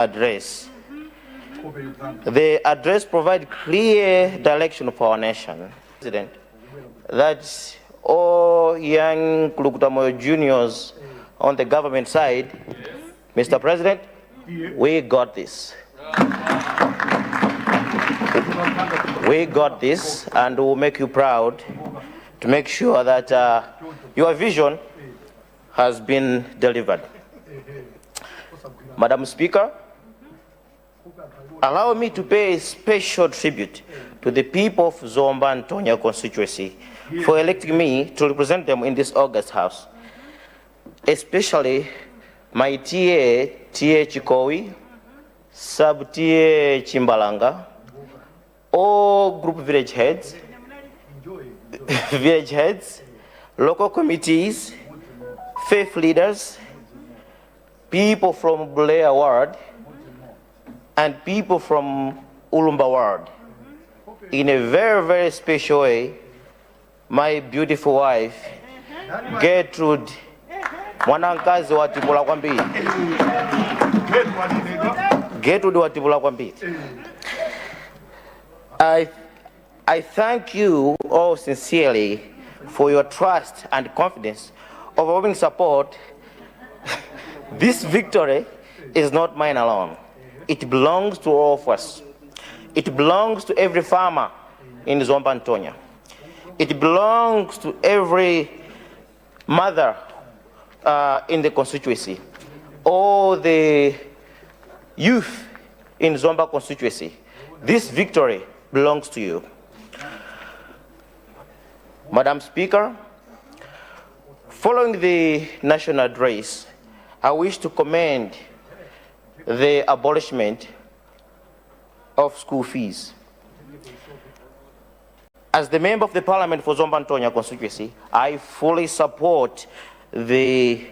address. The address provides clear direction for our nation. President, that all young Kulukutamoyo juniors on the government side, Mr. President, we got this. We got this, and we'll make you proud to make sure that your vision has been delivered. Madam Speaker, allow me to pay a special tribute to the people of Zomba and Tonya constituency for electing me to represent them in this August House, especially my TA Chikowi, Sub-TA Chimbalanga, all group village heads, local committees, faith leaders, people from Bulea Ward, and people from Ulumba Ward. In a very, very special way, my beautiful wife, Gertrude Mwanankazi wa Tibula Kwambiri. Gertrude wa Tibula Kwambiri. I thank you all sincerely for your trust and confidence, overwhelming support. This victory is not mine alone. It belongs to all of us. It belongs to every farmer in Zomba and Tonya. It belongs to every mother in the constituency. All the youth in Zomba constituency. This victory belongs to you. Madam Speaker, following the national address, I wish to commend the abolishment of school fees. As the member of the parliament for Zomba and Tonya constituency, I fully support the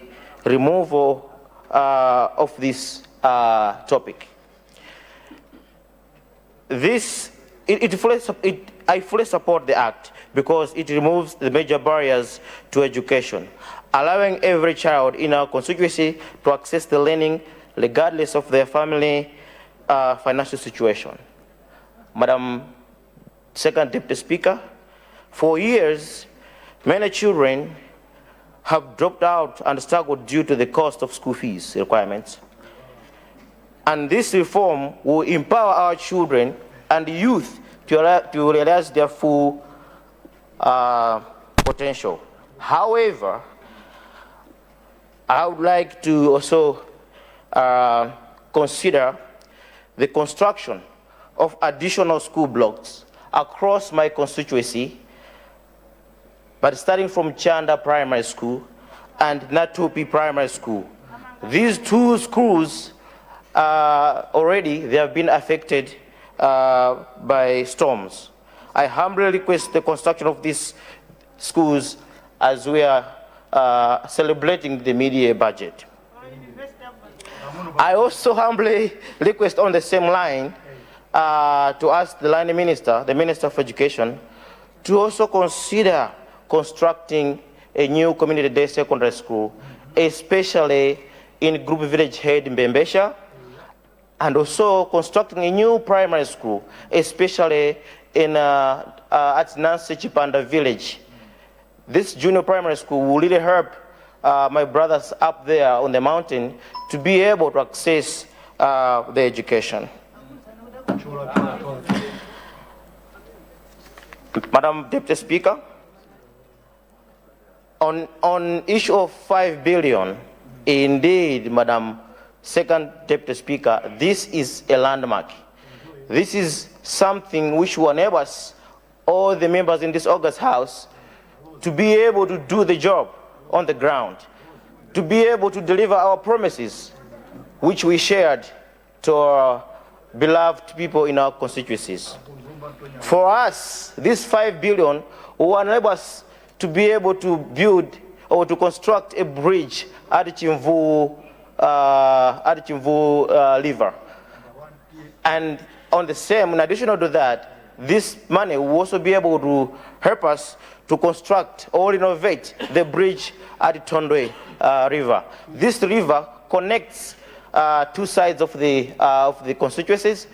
removal of this topic. I fully support the act because it removes the major barriers to education, allowing every child in our constituency to access the learning regardless of their family financial situation. Madam Second Deputy Speaker, for years, many children have dropped out and struggled due to the cost of school fees requirements. And this reform will empower our children and youth to realize their full potential. However, I would like to also consider the construction of additional school blocks across my constituency, but starting from Chanda Primary School and Natupi Primary School. These two schools already they have been affected by storms. I humbly request the construction of these schools as we are celebrating the mid-year budget. I also humbly request on the same line to ask the line minister, the Minister of Education, to also consider constructing a new community-day secondary school, especially in Group Village Head in Mbembesha, and also constructing a new primary school, especially in at Nancy Chipanda Village. This junior primary school will really help my brothers up there on the mountain to be able to access the education. Madam Deputy Speaker, on issue of 5 billion, indeed, Madam Second Deputy Speaker, this is a landmark. This is something which will enable us, all the members in this August House, to be able to do the job on the ground, to be able to deliver our promises, which we shared to our beloved people in our constituencies. For us, this 5 billion will enable us to be able to build or to construct a bridge at Chimvu River. And on the same, in addition to that, this money will also be able to help us to construct or renovate the bridge at Tondwe River. This river connects two sides of the constituencies.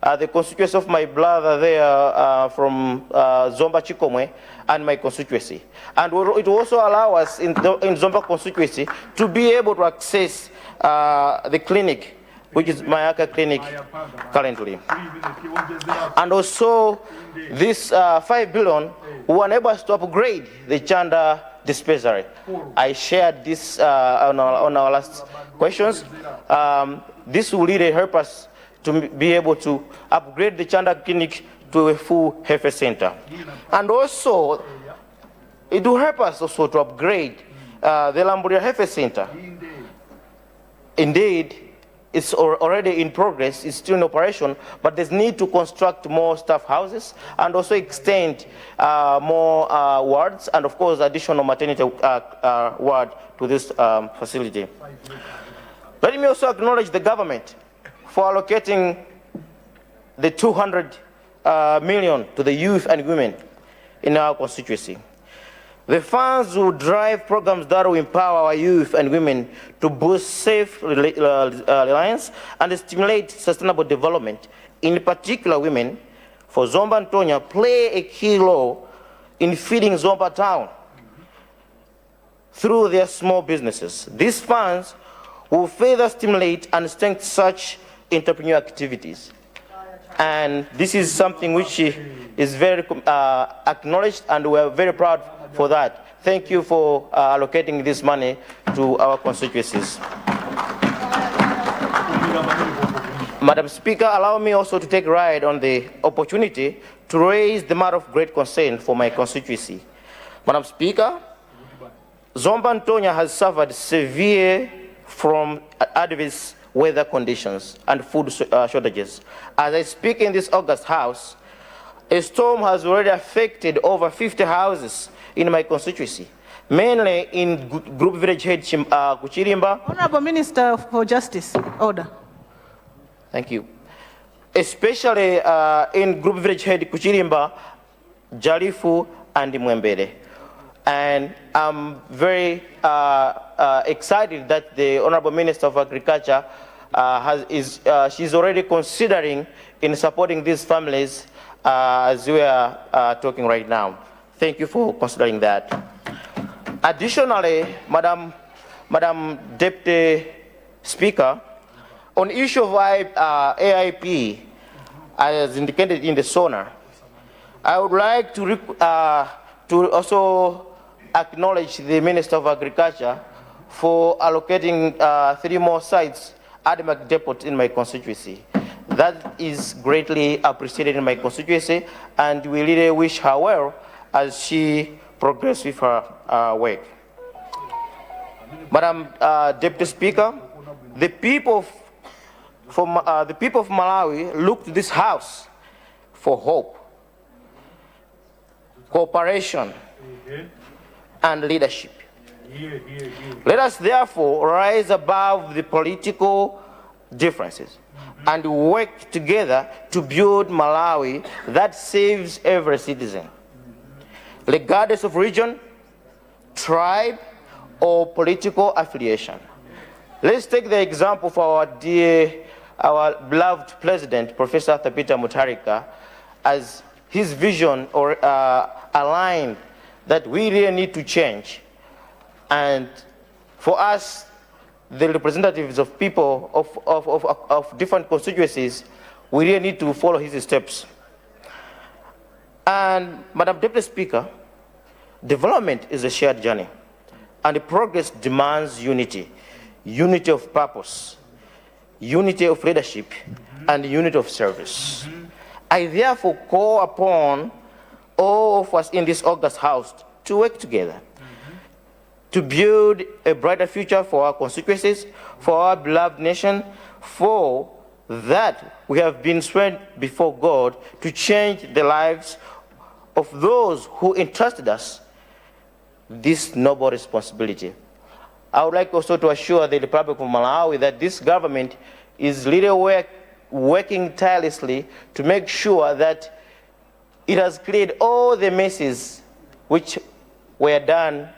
The constituency of my brother there from Zomba Chikomwe and my constituency. And it will also allow us in Zomba constituency to be able to access the clinic, which is Mayaka Clinic currently. And also this 5 billion will enable us to upgrade the Chanda dispensary. I shared this on our last questions. This will really help us to be able to upgrade the Chanda Clinic to a full health center. And also, it will help us also to upgrade the Lamburia Health Center. Indeed, it's already in progress, it's still in operation, but there's need to construct more staff houses and also extend more wards and of course additional maternity ward to this facility. Let me also acknowledge the government for allocating the 200 million to the youth and women in our constituency. The funds will drive programs that will empower our youth and women to boost self-reliance and stimulate sustainable development. In particular, women, for Zomba and Tonya, play a key role in feeding Zomba town through their small businesses. These funds will further stimulate and strengthen such entrepreneurial activities. And this is something which is very acknowledged, and we're very proud for that. Thank you for allocating this money to our constituencies. Madam Speaker, allow me also to take right on the opportunity to raise the matter of great concern for my constituency. Madam Speaker, Zomba and Tonya has suffered severe from adverse weather conditions and food shortages. As I speak in this August House, a storm has already affected over 50 houses in my constituency, mainly in Group Village Head Kuchirimba. Honorable Minister for Justice, order. Thank you. Especially in Group Village Head Kuchirimba, Jalifu, and Mwembere. And I'm very excited that the Honorable Minister of Agriculture she's already considering in supporting these families as we are talking right now. Thank you for considering that. Additionally, Madam Deputy Speaker, on issue of AIP, as indicated in the SONA, I would like to also acknowledge the Minister of Agriculture for allocating 3 more sites at the depot in my constituency. That is greatly appreciated in my constituency, and we really wish her well as she progresses with her work. Madam Deputy Speaker, the people of Malawi look to this House for hope, cooperation, and leadership. Let us therefore rise above the political differences and work together to build Malawi that saves every citizen, regardless of region, tribe, or political affiliation. Let's take the example of our beloved President, Professor Thapita Mutharika, as his vision aligned that we really need to change. And for us, the representatives of people of different constituencies, we really need to follow his steps. And Madam Deputy Speaker, development is a shared journey, and progress demands unity, unity of purpose, unity of leadership, and unity of service. I therefore call upon all of us in this August House to work together to build a brighter future for our constituencies, for our beloved nation, for that we have been sworn before God to change the lives of those who entrusted us this noble responsibility. I would like also to assure the Republic of Malawi that this government is really working tirelessly to make sure that it has cleared all the messes which were done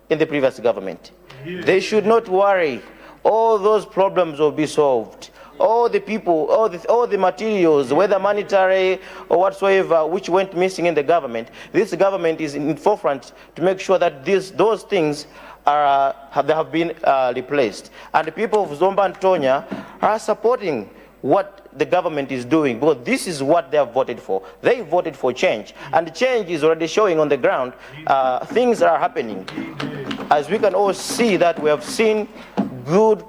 in the previous government. They should not worry all those problems will be solved. All the people, all the materials, whether monetary or whatsoever, which went missing in the government, this government is in forefront to make sure that those things have been replaced. And the people of Zomba and Tonya are supporting what the government is doing, because this is what they have voted for. They voted for change, and the change is already showing on the ground. Things are happening. As we can all see that we have seen good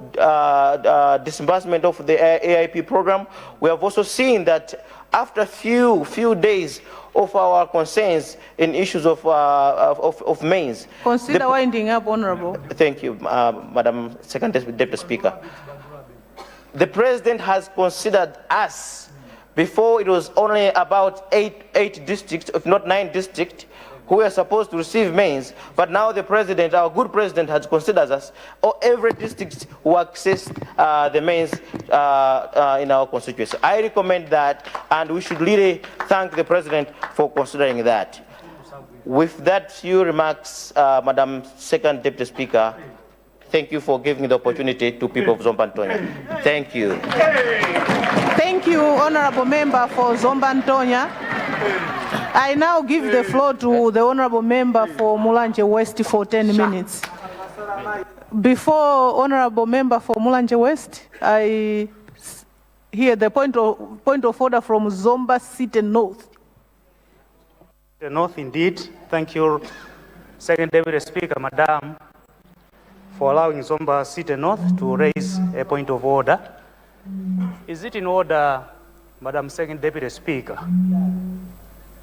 disbursement of the AIP program. We have also seen that after few days of our concerns in issues of mains. Consider winding up, Honorable. Thank you, Madam Second Deputy Speaker. The President has considered us. Before, it was only about eight districts, if not 9 districts, who were supposed to receive mains, but now the President, our good President, has considered us, or every district who access the mains in our constituency. I recommend that, and we should really thank the President for considering that. With that few remarks, Madam Second Deputy Speaker, thank you for giving the opportunity to people of Zomba and Tonya. Thank you. Thank you, Honorable Member for Zomba and Tonya. I now give the floor to the Honorable Member for Mulanje West for 10 minutes. Before Honorable Member for Mulanje West, I hear the point of order from Zomba City North. The North, indeed. Thank you, Second Deputy Speaker, Madam, for allowing Zomba City North to raise a point of order. Is it in order, Madam Second Deputy Speaker,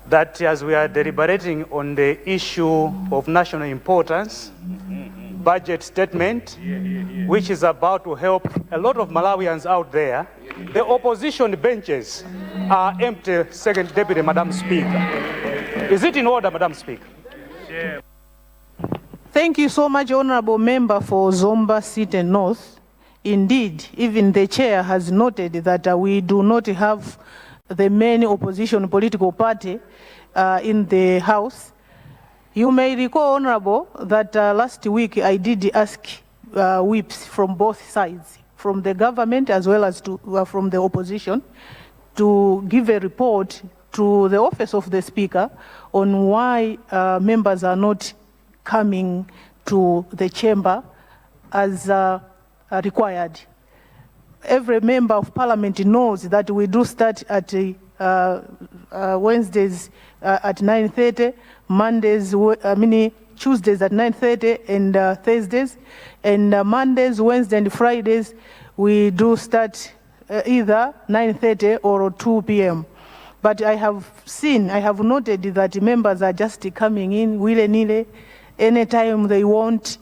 that as we are deliberating on the issue of national importance, budget statement, which is about to help a lot of Malawians out there, the opposition benches are empty, Second Deputy, Madam Speaker. Is it in order, Madam Speaker? Thank you so much, Honorable Member for Zomba City North. Indeed, even the chair has noted that we do not have the main opposition political party in the House. You may recall, Honorable, that last week I did ask whips from both sides, from the government as well as from the opposition, to give a report to the office of the Speaker on why members are not coming to the chamber as required. Every member of parliament knows that we do start at Wednesdays at 9:30, Tuesdays at 9:30, and Thursdays, and Mondays, Wednesdays, and Fridays we do start either 9:30 or 2 p.m. But I have noted that members are just coming in willy-nilly anytime they want.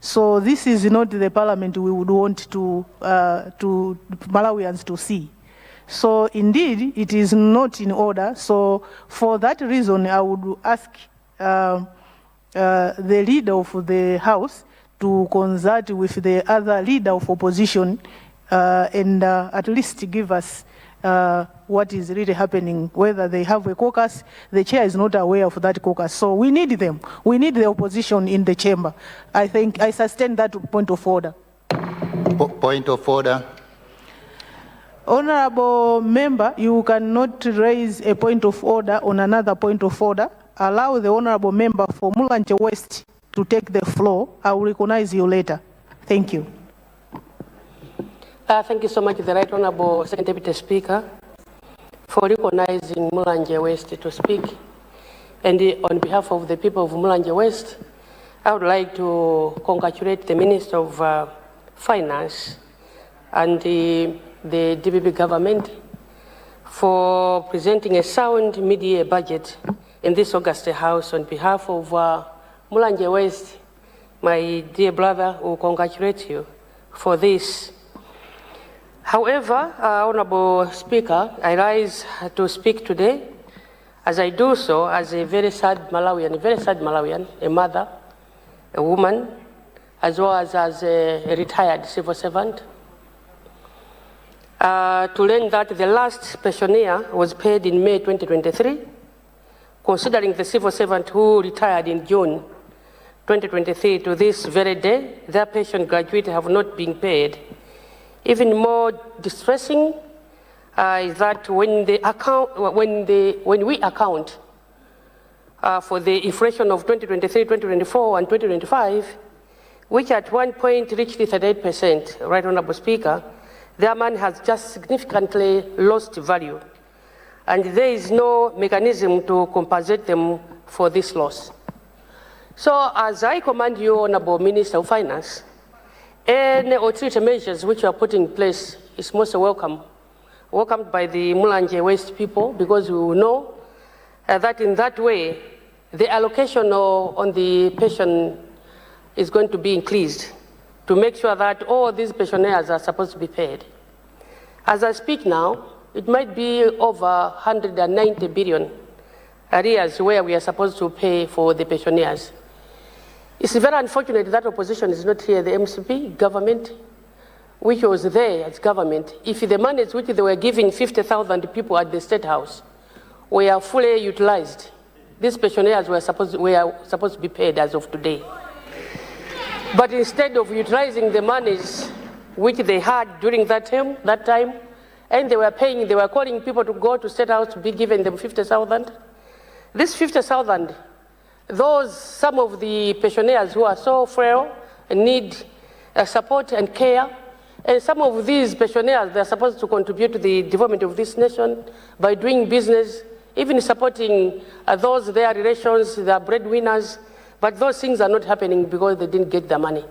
So this is not the parliament we would want to Malawians to see. So indeed, it is not in order. So for that reason, I would ask the leader of the House to consult with the other leader of opposition and at least give us what is really happening, whether they have a caucus. The chair is not aware of that caucus. So we need them. We need the opposition in the chamber. I think I sustain that point of order. Point of order. Honorable Member, you cannot raise a point of order on another point of order. Allow the Honorable Member for Mulanje West to take the floor. I will recognize you later. Thank you. Thank you so much, the Right Honorable Second Deputy Speaker, for recognizing Mulanje West to speak. And on behalf of the people of Mulanje West, I would like to congratulate the Minister of Finance and the DPP government for presenting a sound mid-year budget in this August House. On behalf of Mulanje West, my dear brother, will congratulate you for this. However, Honorable Speaker, I rise to speak today, as I do so as a very sad Malawian, a mother, a woman, as well as a retired civil servant, to learn that the last pensioner was paid in May 2023, considering the civil servant who retired in June 2023 to this very day, their pension graduates have not been paid. Even more distressing is that when we account for the inflation of 2023, 2024, and 2025, which at one point reached 38%, Right Honourable Speaker, their money has just significantly lost value, and there is no mechanism to compensate them for this loss. So, as I commend you, Honourable Minister of Finance, any austerity measures which are put in place is most welcomed by the Mulanje West people, because we will know that in that way, the allocation on the pension is going to be increased to make sure that all these pensioners are supposed to be paid. As I speak now, it might be over 190 billion arrears where we are supposed to pay for the pensioners. It's very unfortunate that opposition is not here, the MCP government, which was there as government. If the monies which they were giving 50,000 people at the State House were fully utilized, these pensioners were supposed to be paid as of today. But instead of utilizing the monies which they had during that time, and they were calling people to go to State House to be given them 50,000. This 50,000, some of the pensioners who are so frail and need support and care, and some of these pensioners, they're supposed to contribute to the development of this nation by doing business, even supporting their relations, their breadwinners, but those things are not happening because they didn't get the money.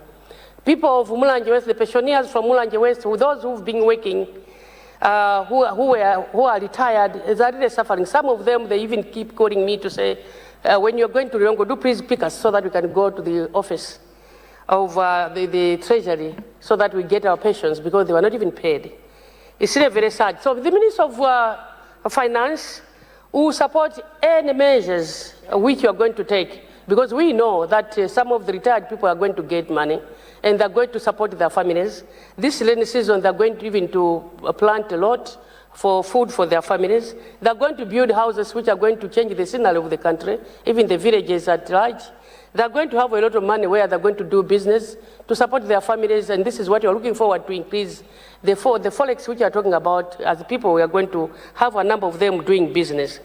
People of Mulanje West, the pensioners from Mulanje West, those who've been working, who are retired, are really suffering. Some of them, they even keep calling me to say, when you're going to Riongo, do please pick us so that we can go to the office of the Treasury so that we get our pensions, because they were not even paid. It's really very sad. So the Minister of Finance will support any measures which you are going to take, because we know that some of the retired people are going to get money and they're going to support their families. This rainy season, they're going to even to plant a lot for food for their families. They're going to build houses which are going to change the scenery of the country, even the villages at large. They're going to have a lot of money where they're going to do business to support their families, and this is what you're looking forward to increase the forex which you're talking about. As people, we are going to have a number of them doing business.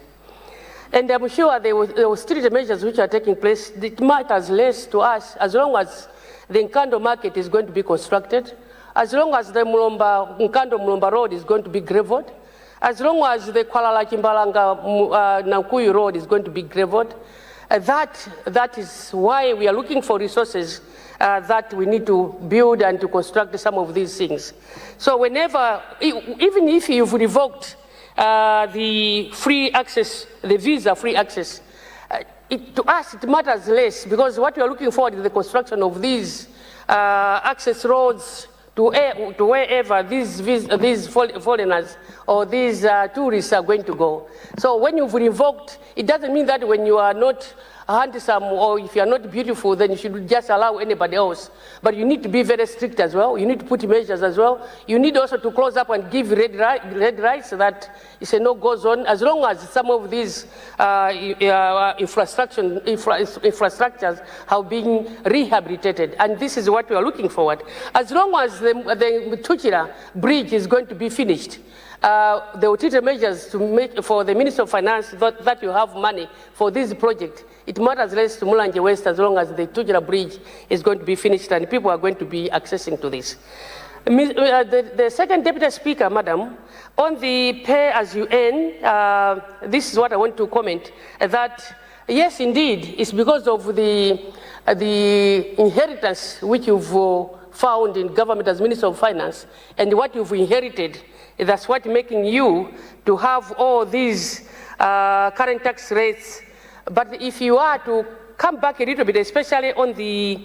And I'm sure the austerity measures which are taking place, it matters less to us as long as the Nkando market is going to be constructed, as long as the Nkando-Mulomba road is going to be gravelled, as long as the Kuala-Chimbalanga-Nankuyu road is going to be gravelled. That is why we are looking for resources that we need to build and to construct some of these things. So whenever, even if you've revoked the free access, the visa-free access, to us it matters less, because what we are looking for is the construction of these access roads to wherever these foreigners or these tourists are going to go. So when you've revoked, it doesn't mean that when you are not handsome or if you are not beautiful, then you should just allow anybody else. But you need to be very strict as well. You need to put measures as well. You need also to close up and give red lights so that it's a no-go zone, as long as some of these infrastructures have been rehabilitated. And this is what we are looking forward. As long as the Tuchira bridge is going to be finished, the austerity measures to make for the Minister of Finance that you have money for this project, it matters less to Mulanje West as long as the Tuchira bridge is going to be finished and people are going to be accessing to this. The second Deputy Speaker, Madam, on the pay-as-you-earn, this is what I want to comment, that yes, indeed, it's because of the inheritance which you've found in government as Minister of Finance and what you've inherited. That's what making you to have all these current tax rates. But if you are to come back a little bit, especially on the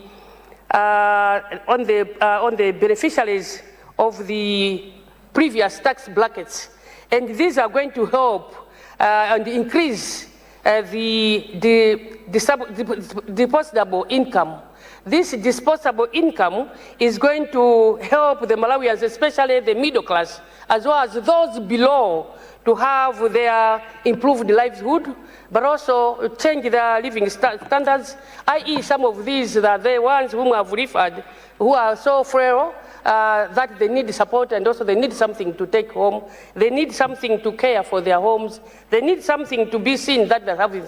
beneficiaries of the previous tax brackets, and these are going to help and increase the depositable income. this disposable income is going to help the Malawians, especially the middle class, as well as those below, to have their improved livelihood, but also change their living standards, i.e. some of these are the ones whom I've referred, who are so frail that they need support, and also they need something to take home. They need something to care for their homes. They need something to be seen that they're having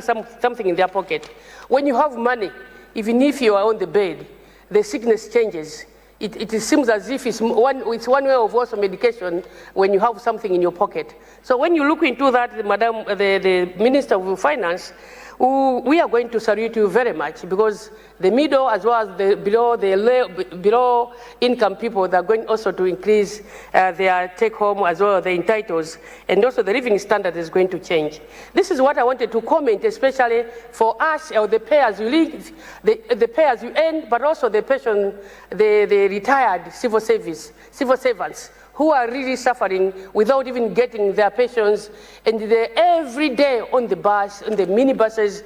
something in their pocket. When you have money, even if you are on the bed, the sickness changes. It seems as if it's one way of also medication when you have something in your pocket. So when you look into that, Madam, the Minister of Finance, we are going to salute you very much, because the middle as well as the below income people, they're going also to increase their take home as well as the entitles, and also the living standard is going to change. This is what I wanted to comment, especially for us, or the pay as you live, the pay as you earn, but also the pension, the retired civil servants, who are really suffering without even getting their pensions, and they're every day on the bus, on the minibuses,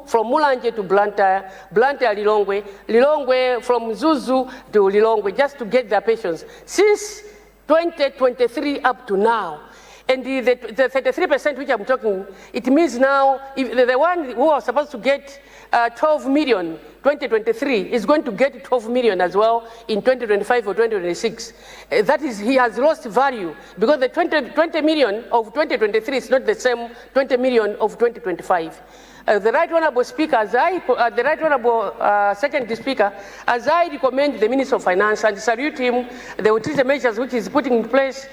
from Mulanje to Blantyre, Lilongwe, Lilongwe from Zuzu to Lilongwe, just to get their pensions. Since 2023 up to now, and the 33% which I'm talking, it means now, if the one who was supposed to get 12 million 2023 is going to get 12 million as well in 2025 or 2026. That is, he has lost value, because the 20 million of 2023 is not the same 20 million of 2025. The Right Honourable Speaker, the Right Honourable Second Speaker, as I recommend the Minister of Finance and salute him, the utility measures which is putting in place,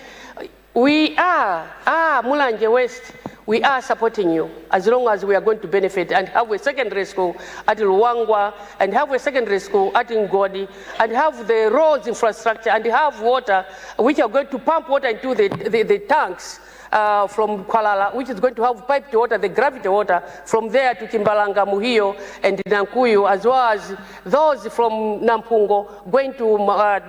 we are, Mulanje West, we are supporting you as long as we are going to benefit and have a secondary school at Luangwa, and have a secondary school at Ngodi, and have the roads infrastructure, and have water, which are going to pump water into the tanks from Kualala, which is going to have piped water, the gravity water, from there to Kimbalanga, Muhio, and Nankuyu, as well as those from Nampungo going to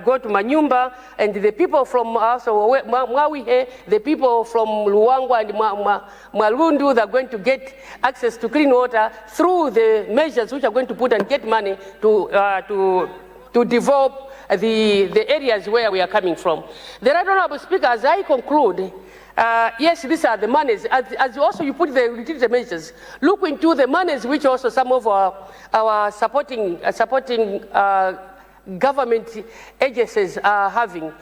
go to Manyumba, and the people from also Mwawihe, the people from Luangwa and Malundu, they're going to get access to clean water through the measures which are going to put and get money to develop the areas where we are coming from. The Right Honourable Speaker, as I conclude, yes, these are the monies. As also you put the utility measures, look into the monies which also some of our supporting government agencies are having.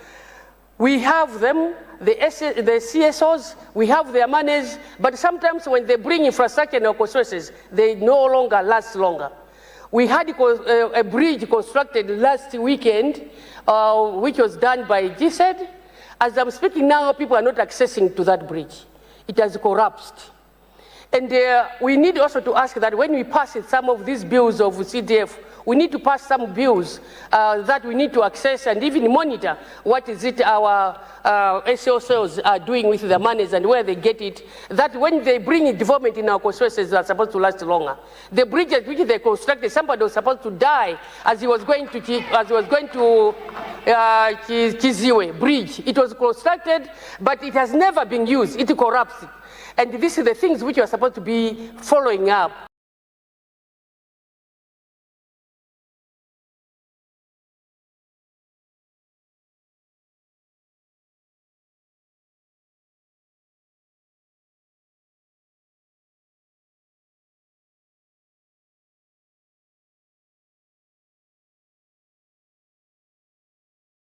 We have them, the CSOs, we have their monies, but sometimes when they bring infrastructure and resources, they no longer last longer. We had a bridge constructed last weekend, which was done by GSED. As I'm speaking now, people are not accessing to that bridge. It has collapsed. And we need also to ask that when we pass some of these bills of CDF, we need to pass some bills that we need to access and even monitor what is it our SOCs are doing with the monies and where they get it, that when they bring in development in our constituencies are supposed to last longer. The bridges which they constructed, somebody was supposed to die as he was going to Kiziwe Bridge. It was constructed, but it has never been used. It collapsed. And this is the things which you are supposed to be following up.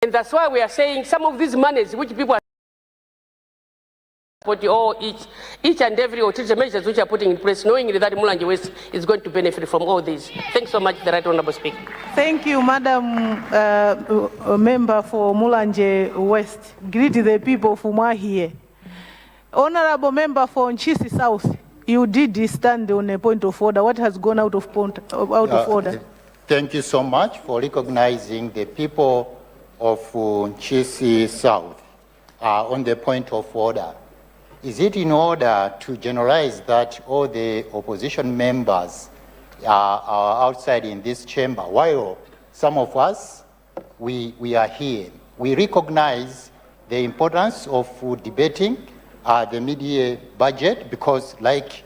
And that's why we are saying some of these monies which people are each and every utility measures which are putting in place, knowing that Mulanje West is going to benefit from all these. Thanks so much, the Right Honourable Speaker. Thank you, Madam Member for Mulanje West. Greet the people from here. Honourable Member for Nchisi South, you did stand on a point of order. What has gone out of order? Thank you so much for recognizing the people of Nchisi South on the point of order. Is it in order to generalize that all the opposition members are outside in this chamber, while some of us, we are here? We recognize the importance of debating the mid-year budget, because like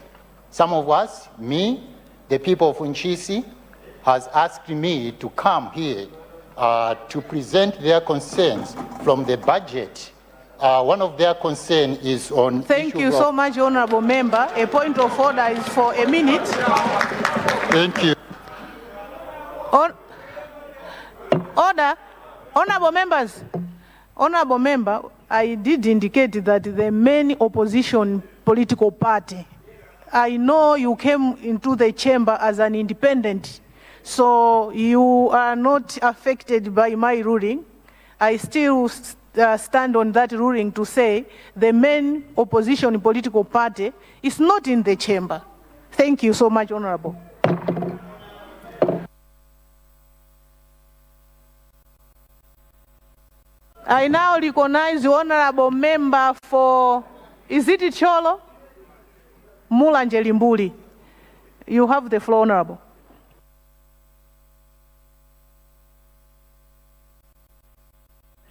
some of us, me, the people of Nchisi, has asked me to come here to present their concerns from the budget. One of their concerns is on... Thank you so much, Honorable Member. A point of order is for a minute. Thank you. Order. Honorable members. Honorable Member, I did indicate that the main opposition political party, I know you came into the chamber as an independent, so you are not affected by my ruling. I still stand on that ruling to say the main opposition political party is not in the chamber. Thank you so much, Honorable. I now recognize the Honorable Member for, is it Cholo? Mulanje Limbuli. You have the floor, Honorable.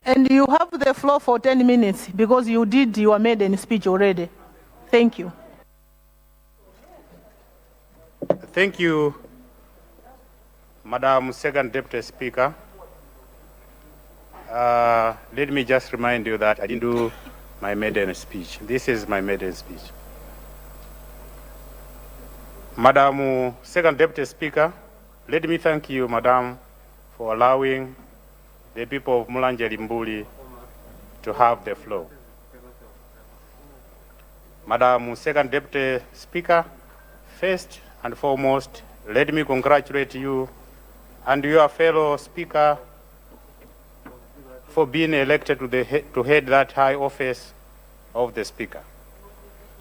And you have the floor for 10 minutes because you did your maiden speech already. Thank you. Thank you, Madam Second Deputy Speaker. Let me just remind you that I didn't do my maiden speech. This is my maiden speech. Madam Second Deputy Speaker, let me thank you, Madam, for allowing the people of Mulanje Limbuli to have the floor. Madam Second Deputy Speaker, first and foremost, let me congratulate you and your fellow speaker for being elected to head that high office of the Speaker.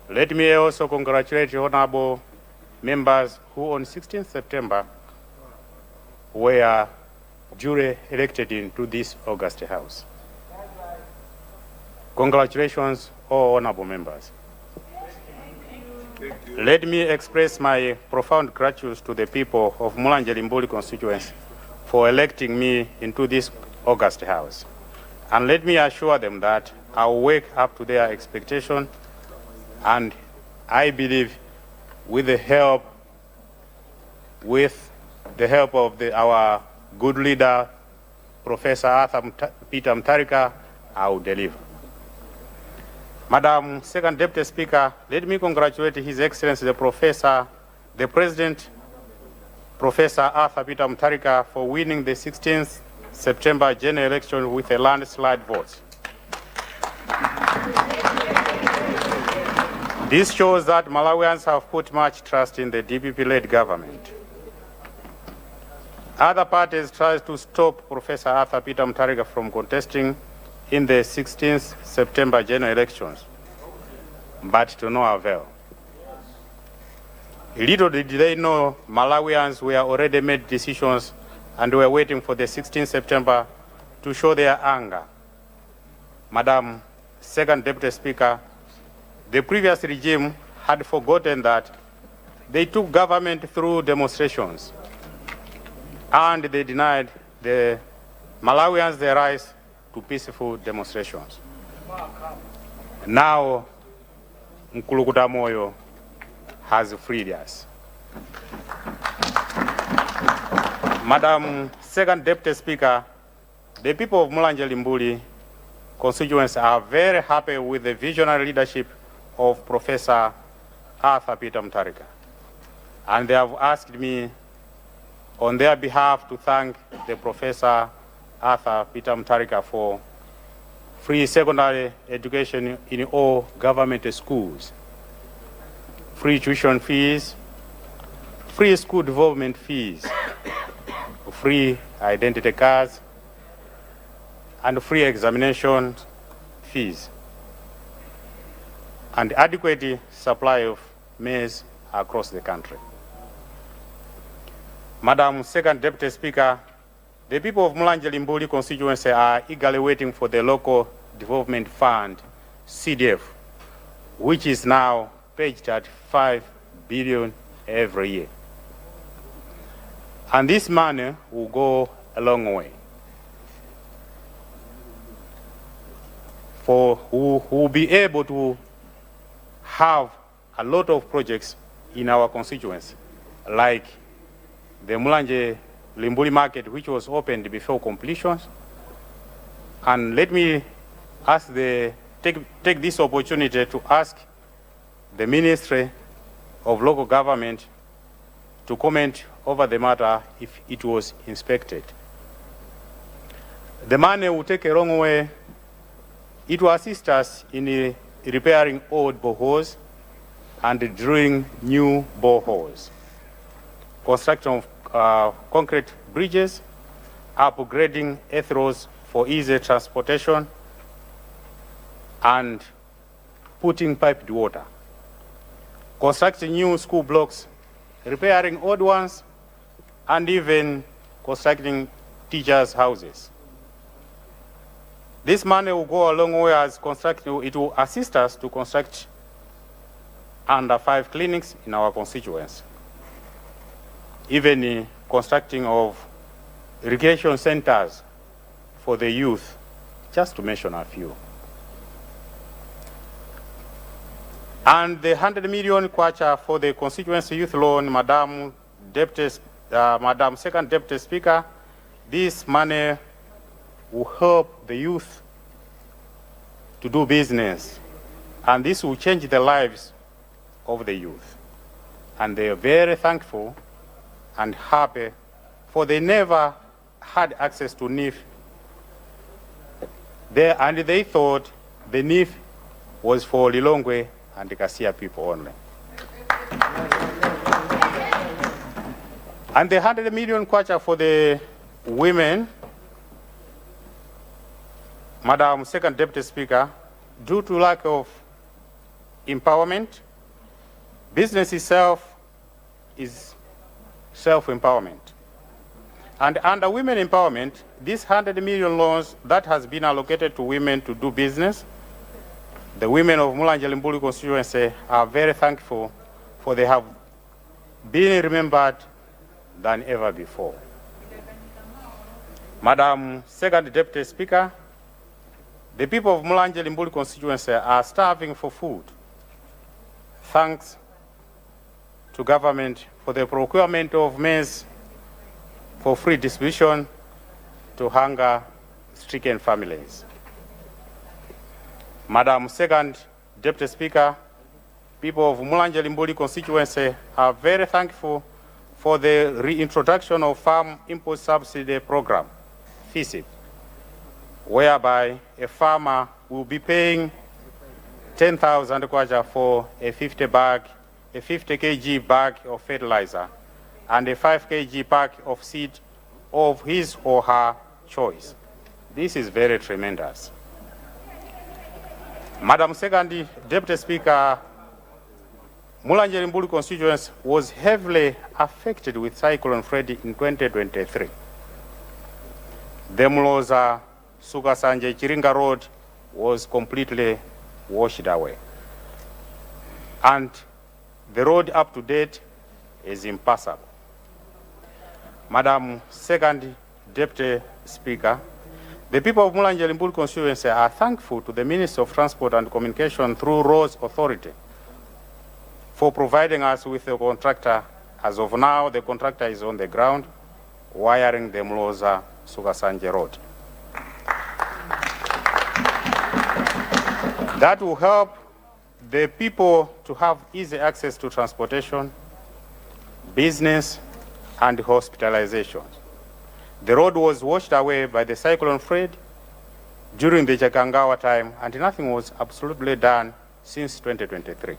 Let me also congratulate the honorable members who on 16th September were duly elected into this August House. Congratulations, all honorable members. Let me express my profound gratitude to the people of Mulanje Limbuli constituency for electing me into this August House. And let me assure them that I will wake up to their expectation, and I believe with the help of our good leader, Professor Arthur Peter Mutharika, I will deliver. Madam Second Deputy Speaker, let me congratulate His Excellency the President, Professor Arthur Peter Mutharika, for winning the 16th September general election with a landslide vote. This shows that Malawians have put much trust in the DPP-led government. Other parties tried to stop Professor Arthur Peter Mutharika from contesting in the 16th September general elections, but to no avail. Little did they know Malawians were already made decisions and were waiting for the 16th September to show their anger. Madam Second Deputy Speaker, the previous regime had forgotten that they took government through demonstrations and they denied the Malawians their rights to peaceful demonstrations. Now, Nkulukuta Moyo has freed us. Madam Second Deputy Speaker, the people of Mulanje Limbuli constituents are very happy with the visionary leadership of Professor Arthur Peter Mutharika. And they have asked me on their behalf to thank the Professor Arthur Peter Mutharika for free secondary education in all government schools, free tuition fees, free school development fees, free identity cards, and free examination fees, and adequate supply of maize across the country. Madam Second Deputy Speaker, the people of Mulanje Limbuli constituency are eagerly waiting for the Local Development Fund, CDF, which is now pledged at 5 billion every year. And this money will go a long way. For who will be able to have a lot of projects in our constituency, like the Mulanje Limbuli market, which was opened before completion. And let me take this opportunity to ask the Ministry of Local Government to comment over the matter if it was inspected. The money will take a long way. It will assist us in repairing old boreholes and drilling new boreholes, construction of concrete bridges, upgrading earth roads for easy transportation, and putting piped water, constructing new school blocks, repairing old ones, and even constructing teachers' houses. This money will go a long way as it will assist us to construct under 5 clinics in our constituents, even constructing of irrigation centers for the youth, just to mention a few. And the 100 million kwacha for the constituency youth loan, Madam Second Deputy Speaker, this money will help the youth to do business, and this will change the lives of the youth. And they are very thankful and happy, for they never had access to NIF. And they thought the NIF was for Lilongwe and the Kasia people only. And the 100 million kwacha for the women, Madam Second Deputy Speaker, due to lack of empowerment, business itself is self-empowerment. And under women empowerment, this 100 million loans that has been allocated to women to do business, the women of Mulanje Limbuli constituency are very thankful, for they have been remembered than ever before. Madam Second Deputy Speaker, the people of Mulanje Limbuli constituency are starving for food. Thanks to government for the procurement of maize for free distribution to hunger-stricken families. Madam Second Deputy Speaker, people of Mulanje Limbuli constituency are very thankful for the reintroduction of Farm Import Subsidy Program, FISIP, whereby a farmer will be paying 10,000 kwacha for a 50 kg bag of fertilizer and a 5 kg bag of seed of his or her choice. This is very tremendous. Madam Second Deputy Speaker, Mulanje Limbuli constituency was heavily affected with Cyclone Freddy in 2023. The Mloza Sukasanje Chiringa Road was completely washed away. And the road up to date is impassable. Madam Second Deputy Speaker, the people of Mulanje Limbuli constituency are thankful to the Minister of Transport and Communication through Roads Authority for providing us with a contractor. As of now, the contractor is on the ground wiring the Mloza Sukasanje Road. That will help the people to have easy access to transportation, business, and hospitalization. The road was washed away by the Cyclone Freddy during the Jakangawa time, and nothing was absolutely done since 2023.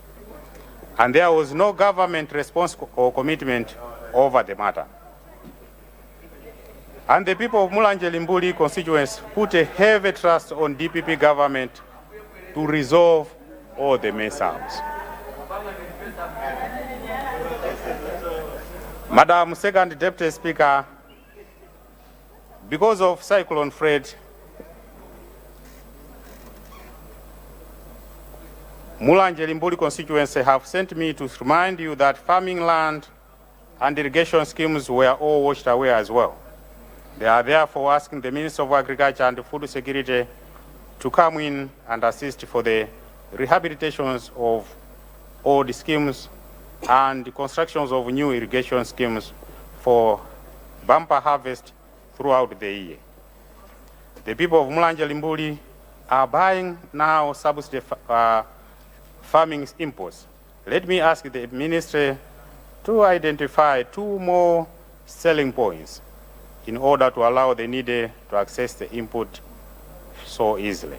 And there was no government response or commitment over the matter. And the people of Mulanje Limbuli constituents put a heavy trust on DPP government to resolve all the mess-ups. Madam Second Deputy Speaker, because of Cyclone Freddy, Mulanje Limbuli constituency have sent me to remind you that farming land and irrigation schemes were all washed away as well. They are therefore asking the Minister of Agriculture and Food Security to come in and assist for the rehabilitations of old schemes and the constructions of new irrigation schemes for bumper harvest throughout the year. The people of Mulanje Limbuli are buying now subsidy farming imports. Let me ask the ministry to identify 2 more selling points in order to allow the needy to access the input so easily.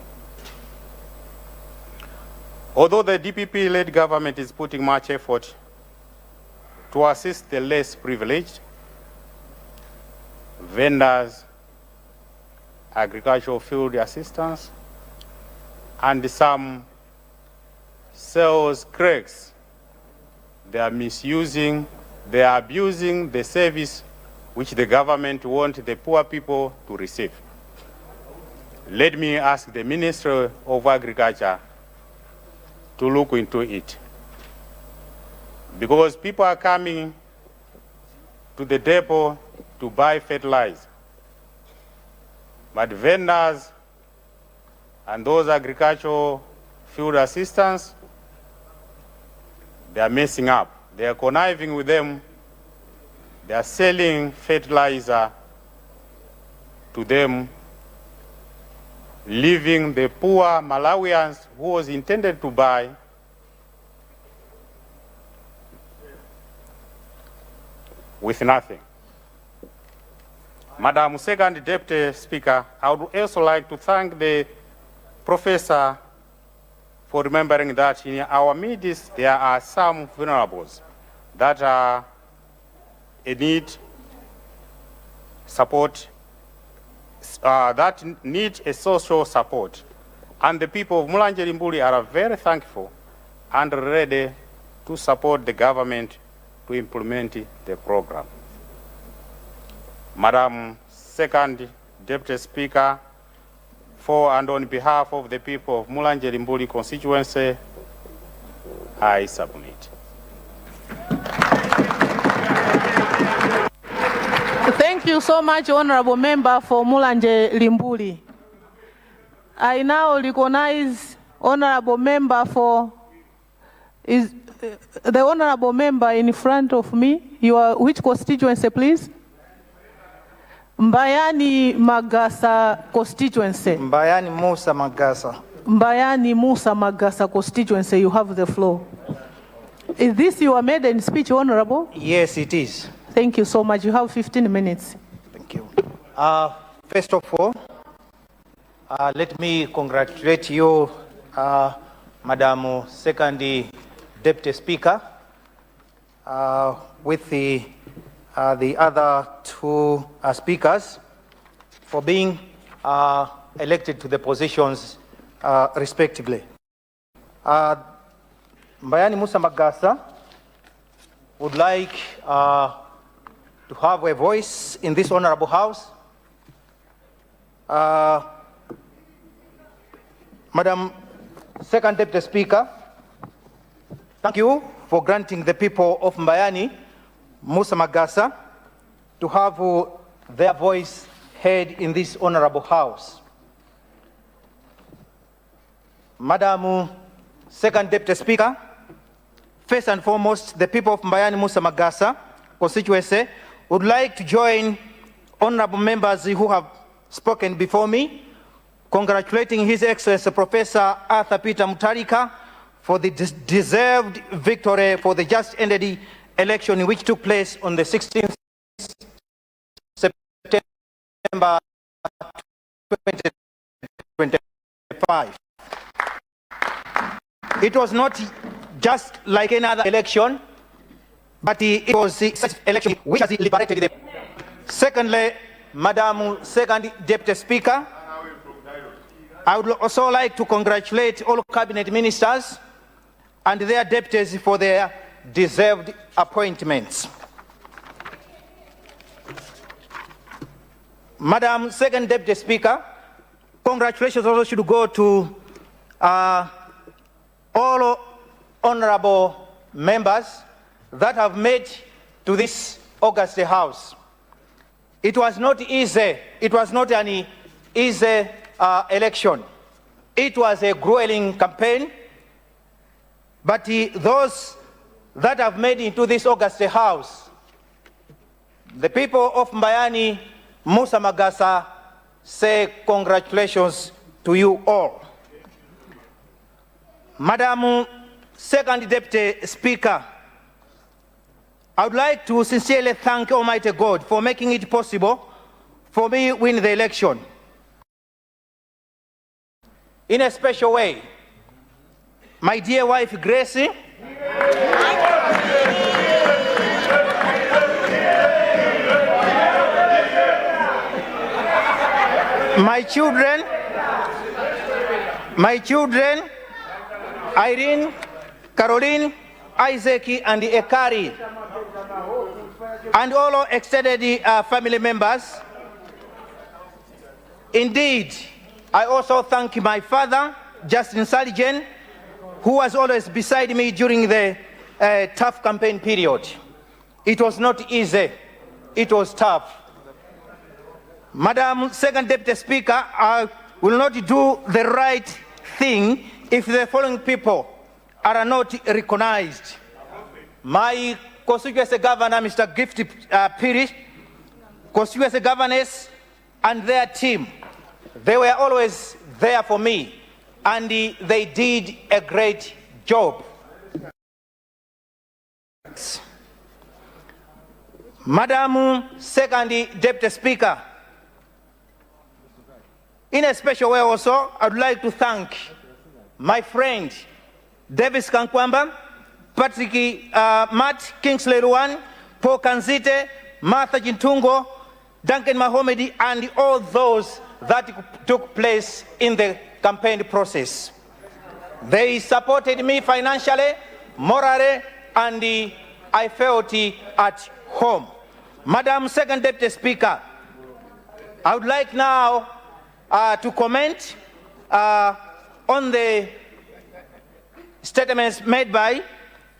Although the DPP-led government is putting much effort to assist the less privileged, vendors, agricultural field assistants, and some sales clerks, they are misusing, they are abusing the service which the government wants the poor people to receive. Let me ask the Ministry of Agriculture to look into it. Because people are coming to the depot to buy fertilizer. But vendors and those agricultural field assistants, they are messing up. They are conniving with them. They are selling fertilizer to them, leaving the poor Malawians who was intended to buy with nothing. Madam Second Deputy Speaker, I would also like to thank the professor for remembering that in our midst there are some vulnerables that are in need support, that need a social support. And the people of Mulanje Limbuli are very thankful and ready to support the government to implement the program. Madam Second Deputy Speaker, for and on behalf of the people of Mulanje Limbuli constituency, I submit. Thank you so much, Honorable Member for Mulanje Limbuli. I now recognize Honorable Member for the Honorable Member in front of me. You are which constituency, please? Mbayani Magasa constituency. Mbayani Musa Magasa. Mbayani Musa Magasa constituency, you have the floor. Is this your maiden speech, Honorable? Yes, it is. Thank you so much. You have 15 minutes. Thank you. First of all, let me congratulate you, Madam Second Deputy Speaker, with the other 2 speakers for being elected to the positions respectively. Mbayani Musa Magasa would like to have a voice in this honorable house. Madam Second Deputy Speaker, thank you for granting the people of Mbayani Musa Magasa to have their voice heard in this honorable house. Madam Second Deputy Speaker, first and foremost, the people of Mbayani Musa Magasa constituency would like to join honorable members who have spoken before me, congratulating His Excellency Professor Arthur Peter Mutharika for the deserved victory for the just ended election which took place on the 16th September 2025. It was not just like any other election, but it was such election which has liberated them. Secondly, Madam Second Deputy Speaker, I would also like to congratulate all cabinet ministers and their deputies for their deserved appointments. Madam Second Deputy Speaker, congratulations also should go to all honorable members that have made to this August House. It was not easy. It was not an easy election. It was a grueling campaign, but those that have made into this August House, the people of Mbayani Musa Magasa say congratulations to you all. Madam Second Deputy Speaker, I would like to sincerely thank Almighty God for making it possible for me to win the election. In a special way, my dear wife Gracie, my children, Irene, Caroline, Isaac, and Ekari, and all extended family members. Indeed, I also thank my father, Justin Saligen, who was always beside me during the tough campaign period. It was not easy, it was tough. Madam Second Deputy Speaker, I will not do the right thing if the following people are not recognized. My constituency governor, Mr. Gift Pirish, constituency governors and their team, they were always there for me, and they did a great job. Madam Second Deputy Speaker, in a special way also, I would like to thank my friend Davis Kankwamba, Patrick Matt Kingsley Ruan, Paul Kanzite, Martha Jintungo, Duncan Mahomedi, and all those that took place in the campaign process. They supported me financially, morally, and I felt at home. Madam Second Deputy Speaker, I would like now to comment on the statements made by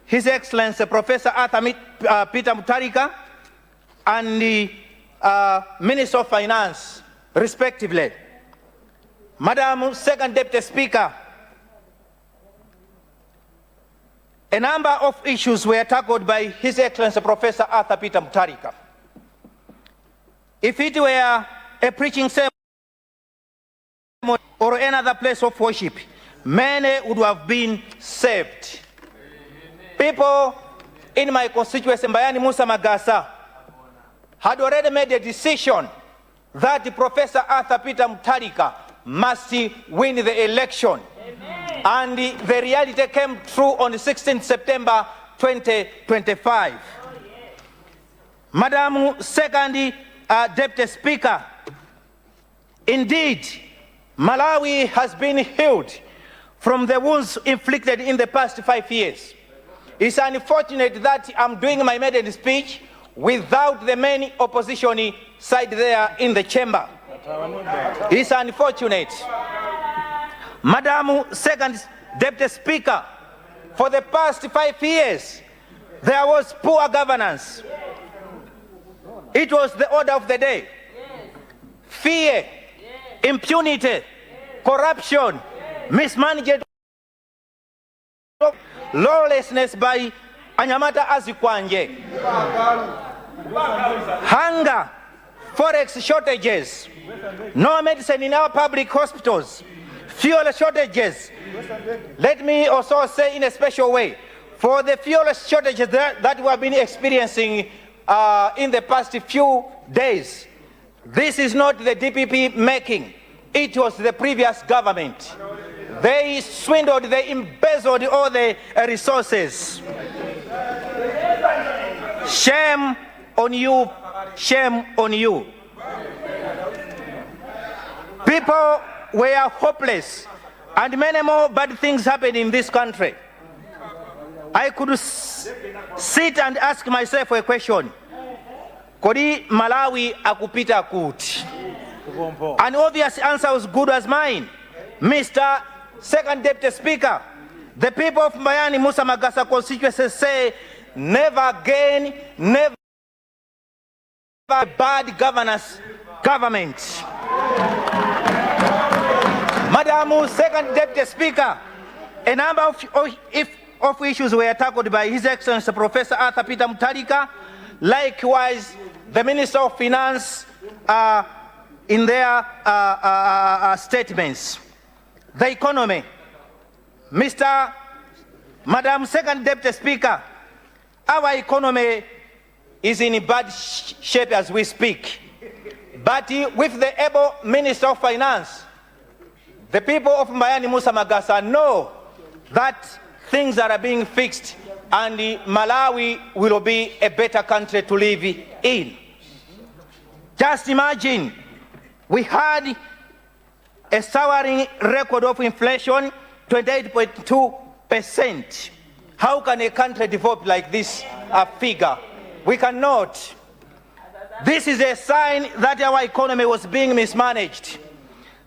His Excellency Professor Arthur Peter Mutharika and the Minister of Finance, respectively. Madam Second Deputy Speaker, a number of issues were tackled by His Excellency Professor Arthur Peter Mutharika. If it were a preaching sermon or another place of worship, many would have been saved. People in my constituency, Mbayani Musa Magasa, had already made a decision that Professor Arthur Peter Mutharika must win the election. Amen. And the reality came true on the 16th September 2025. Oh, yeah. Madam Second Deputy Speaker, indeed, Malawi has been healed from the wounds inflicted in the past 5 years. It's unfortunate that I'm doing my maiden speech without the main opposition side there in the chamber. It's unfortunate. Madam Second Deputy Speaker, for the past 5 years, there was poor governance. It was the order of the day. Fear, impunity, corruption, mismanagement, lawlessness by Anyamata Azikwanje, hunger, forex shortages, no medicine in our public hospitals, fuel shortages. Let me also say in a special way, for the fuel shortages that we have been experiencing in the past few days, this is not the DPP making, it was the previous government. They swindled, they embezzled all the resources. Shame on you, shame on you. People were hopeless, and many more bad things happened in this country. I could sit and ask myself a question. Kodi Malawi akupita kuti? An obvious answer was good as mine. Mr. Second Deputy Speaker, the people of Mbayani Musa Magasa constituency say never again, never bad governance government. Madam Second Deputy Speaker, a number of issues were tackled by His Excellency Professor Arthur Peter Mutharika. Likewise, the Minister of Finance in their statements. The economy. Madam Second Deputy Speaker, our economy is in bad shape as we speak. But with the able Minister of Finance, the people of Mbayani Musa Magasa know that things are being fixed and Malawi will be a better country to live in. Just imagine, we had a staggering record of inflation, 28.2%. How can a country develop like this figure? We cannot. This is a sign that our economy was being mismanaged.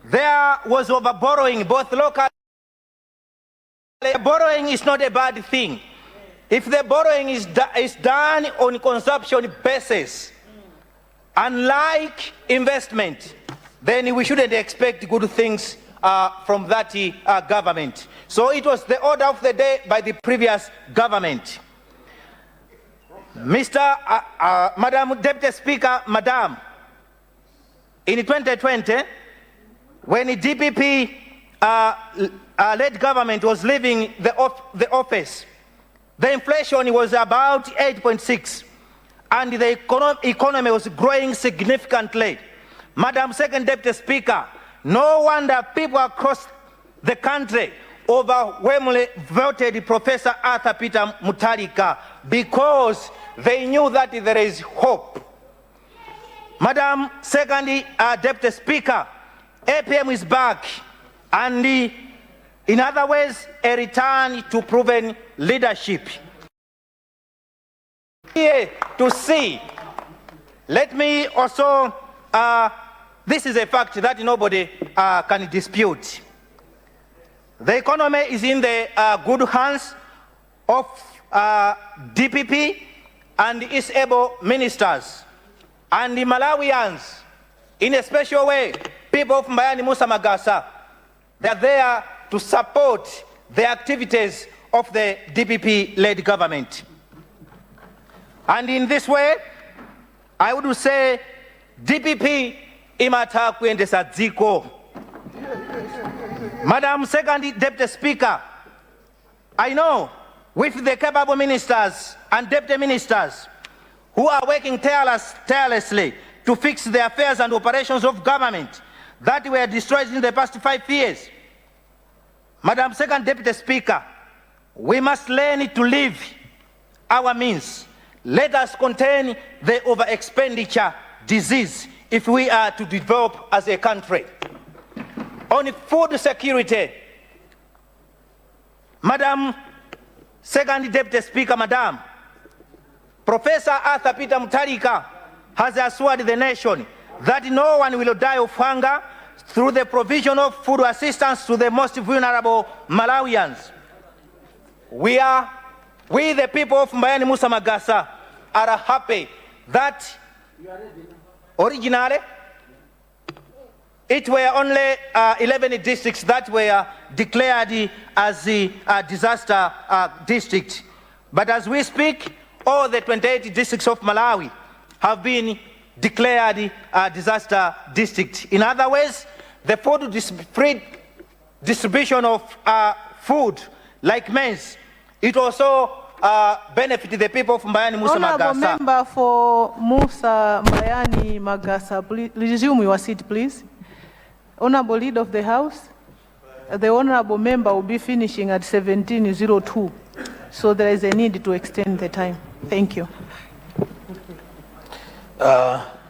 There was over-borrowing, both local. Borrowing is not a bad thing. If the borrowing is done on consumption basis, unlike investment, then we shouldn't expect good things from that government. So it was the order of the day by the previous government. Madam Deputy Speaker, Madam, in 2020, when the DPP led government was leaving the office, the inflation was about 8.6, and the economy was growing significantly. Madam Second Deputy Speaker, no wonder people across the country overwhelmingly voted Professor Arthur Peter Mutharika, because they knew that there is hope. Madam Second Deputy Speaker, APM is back, and in other ways, a return to proven leadership. Here to see, let me also, this is a fact that nobody can dispute. The economy is in the good hands of DPP and its able ministers. And the Malawians, in a special way, people of Mbayani Musa Magasa, they are there to support the activities of the DPP-led government. And in this way, I would say DPP imata kuendesa dziko. Madam Second Deputy Speaker, I know with the capable ministers and deputy ministers who are working tirelessly to fix the affairs and operations of government that were destroyed in the past 5 years. Madam Second Deputy Speaker, we must learn to live our means. Let us contain the over-expenditure disease if we are to develop as a country. On food security, Madam Second Deputy Speaker, Madam, Professor Arthur Peter Mutharika has assured the nation that no one will die of hunger through the provision of food assistance to the most vulnerable Malawians. We, the people of Mbayani Musa Magasa, are happy that originally it were only 11 districts that were declared as the disaster district. But as we speak, all the 28 districts of Malawi have been declared disaster district. In other words, the free distribution of food, like maize, it also benefit the people of Mbayani Musa Magasa. Honorable member for Musa Mbayani Magasa, please resume your seat, please. Honorable Leader of the House, the honorable member will be finishing at 17:02, so there is a need to extend the time. Thank you.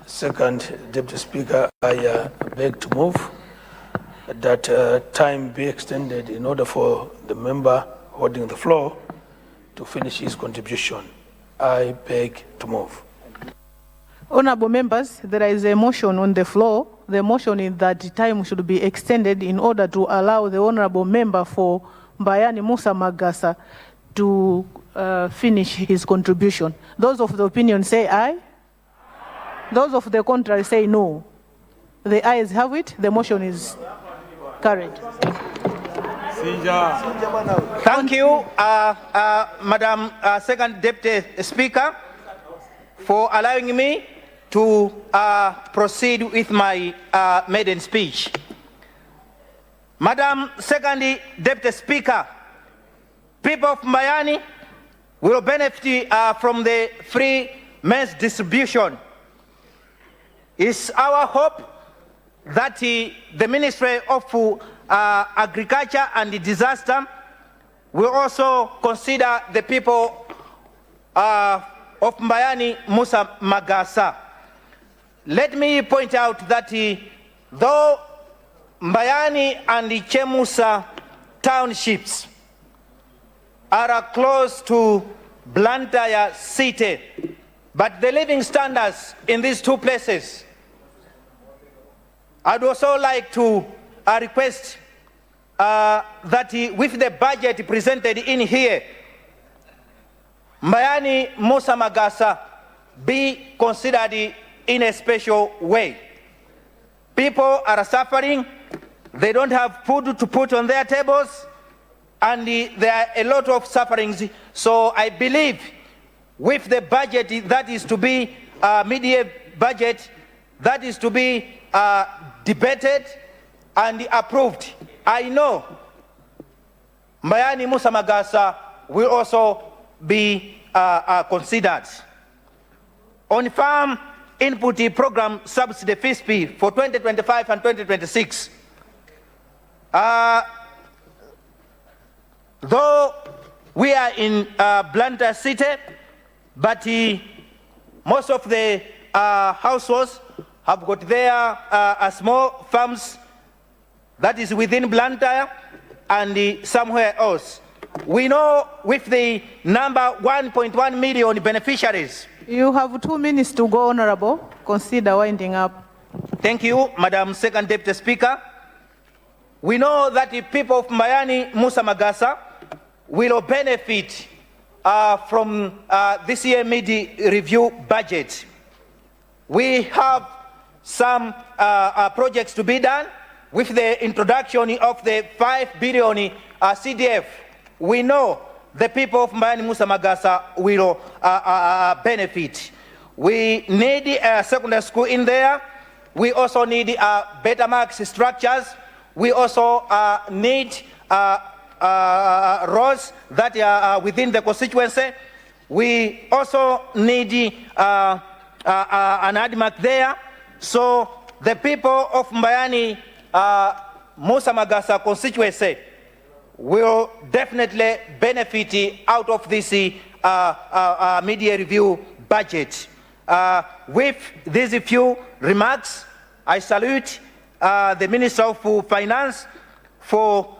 Second Deputy Speaker, I beg to move that time be extended in order for the member holding the floor to finish his contribution. I beg to move. Honorable members, there is a motion on the floor. The motion is that time should be extended in order to allow the honorable member for Mbayani Musa Magasa to finish his contribution. Those of the opinion say aye. Those of the contrary say no. The ayes have it. The motion is carried. Thank you, Madam Second Deputy Speaker, for allowing me to proceed with my maiden speech. Madam Second Deputy Speaker, people of Mbayani will benefit from the free maize distribution. It's our hope that the Ministry of Agriculture and Disaster will also consider the people of Mbayani Musa Magasa. Let me point out that though Mbayani and the Chemusa townships are close to Luntha city, but the living standards in these two places, I'd also like to request that with the budget presented in here, Mbayani Musa Magasa be considered in a special way. People are suffering, they don't have food to put on their tables, and there are a lot of sufferings. So I believe with the budget that is to be mid-year budget, that is to be debated and approved, I know Mbayani Musa Magasa will also be considered. On farm input program subsidy fee for 2025 and 2026, though we are in Luntha city, but most of the households have got their small farms that is within Luntha and somewhere else. We know with the number 1.1 million beneficiaries. You have 2 minutes to go, Honorable. Consider winding up. Thank you, Madam Second Deputy Speaker. We know that the people of Mbayani Musa Magasa will benefit from this year mid-review budget. We have some projects to be done with the introduction of the 5 billion CDF. We know the people of Mbayani Musa Magasa will benefit. We need a secondary school in there. We also need better marks structures. We also need roads that are within the constituency. We also need an ADMAC there. So the people of Mbayani Musa Magasa constituency will definitely benefit out of this mid-year review budget. With these few remarks, I salute the Minister of Finance for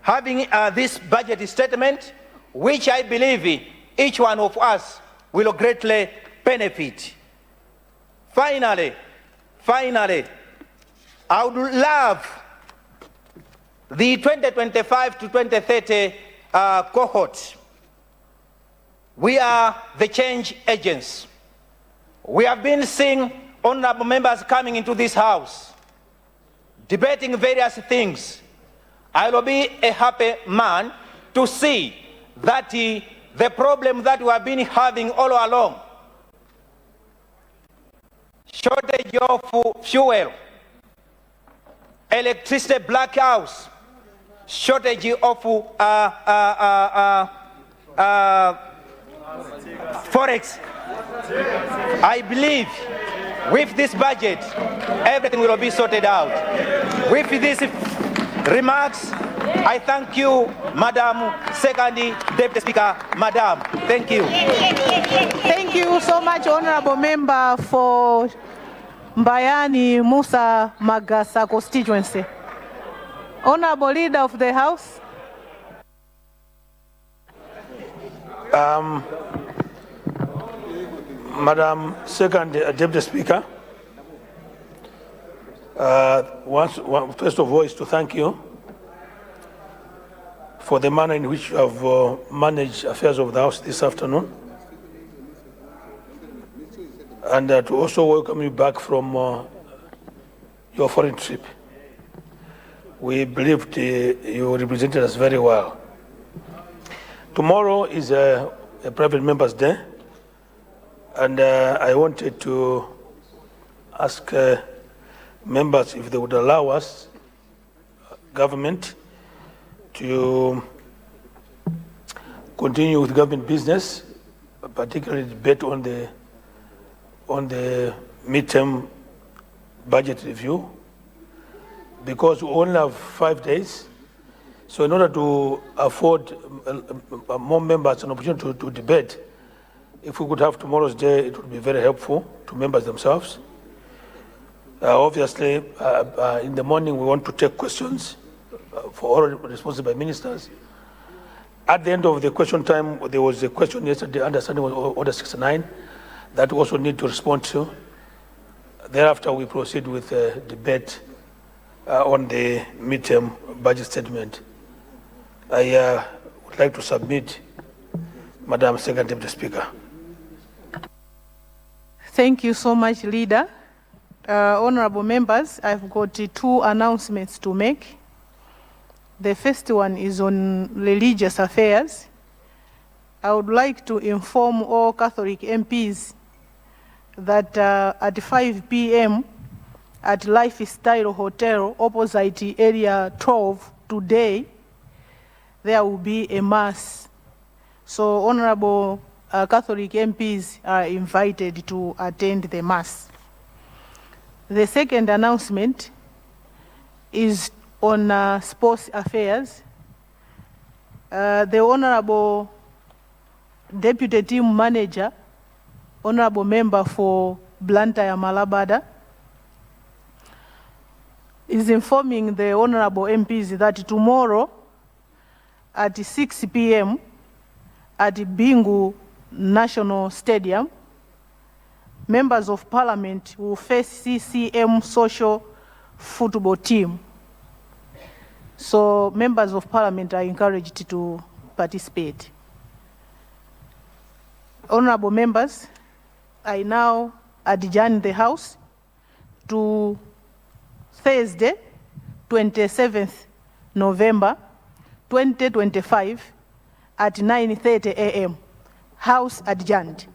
having this budget statement, which I believe each one of us will greatly benefit. Finally, I would love the 2025 to 2030 cohort. We are the change agents. We have been seeing honorable members coming into this house, debating various things. I will be a happy man to see that the problem that we have been having all along, shortage of fuel, electricity blackouts, shortage of forex. I believe with this budget, everything will be sorted out. With these remarks, I thank you, Madam Second Deputy Speaker. Madam, thank you. Thank you so much, Honorable Member for Mbayani Musa Magasa constituency. Honorable Leader of the House. Madam Second Deputy Speaker, first of all is to thank you for the manner in which you have managed affairs of the House this afternoon, and to also welcome you back from your foreign trip. We believed you represented us very well. Tomorrow is a private member's day, And I wanted to ask members if they would allow us, government, to continue with government business, particularly debate on the midterm budget review, because we only have 5 days. So in order to afford more members an opportunity to debate, if we could have tomorrow's day, it would be very helpful to members themselves. Obviously, in the morning, we want to take questions for all responses by ministers. At the end of the question time, there was a question yesterday, understanding Order 69, that we also need to respond to. Thereafter, we proceed with a debate on the midterm budget statement. I would like to submit, Madam Second Deputy Speaker. Thank you so much, Leader. Honorable members, I've got 2 announcements to make. The first one is on religious affairs. I would like to inform all Catholic MPs that at 5 p.m. at Lifestyle Hotel opposite Area 12 today, there will be a mass. So honorable Catholic MPs are invited to attend the mass. The second announcement is on sports affairs. The Honorable Deputy Team Manager, Honorable Member for Luntha Malabada, is informing the Honorable MPs that tomorrow at 6 p.m. at Bingu National Stadium, members of Parliament will face CCM social football team. So members of Parliament are encouraged to participate. Honorable members, I now adjourn the House to Thursday, 27th November 2025 at 9:30 a.m. House adjourned.